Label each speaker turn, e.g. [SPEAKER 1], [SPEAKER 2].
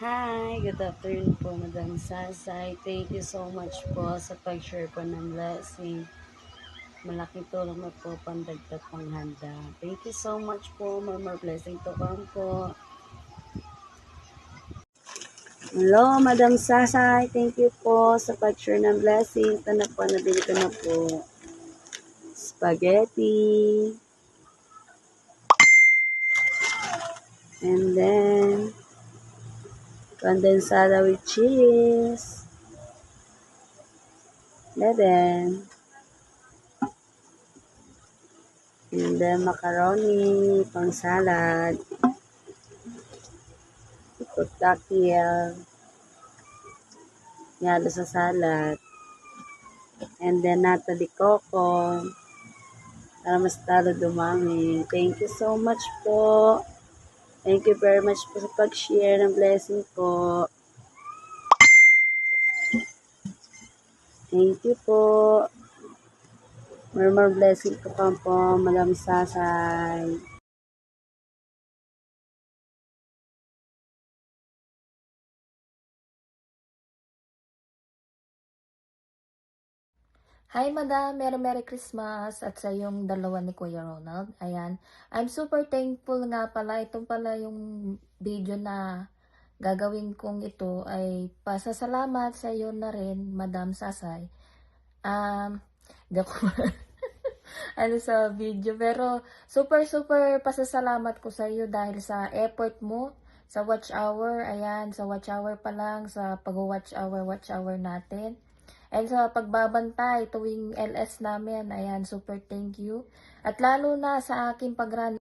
[SPEAKER 1] Hi, good afternoon po, Madam Sasay. Thank you so much po sa pag-share po ng blessing. Malaking tulong na po pandagdag panghanda. Thank you so much po. More blessing to come po. Hello, Madam Sasay. Thank you po sa pag-share ng blessing. Ito na po, nabili ko na po. Spaghetti. And then, condensada with cheese. Then, and then macaroni, pang salad. Takil, yalo sa salad, and then nata de coco, para mas talo dumami. Thank you so much po. Thank you very much po sa pag-share ng blessing po. Thank you po. More blessing po po, Madam Sasay.
[SPEAKER 2] Hi Madam, Merry Christmas at sa yung dalawa ni Kuya Ronald. Ayan, I'm super thankful nga pala. Itong pala yung video na gagawin kong ito ay pasasalamat sa iyo na rin, Madam Sasay. Di ako ano sa video, pero super pasasalamat ko sa iyo dahil sa effort mo sa watch hour. Ayan, sa watch hour pa lang, sa pag-watch hour natin. And sa pagbabantay tuwing LS namin, ayan, super thank you. At lalo na sa aking pag-run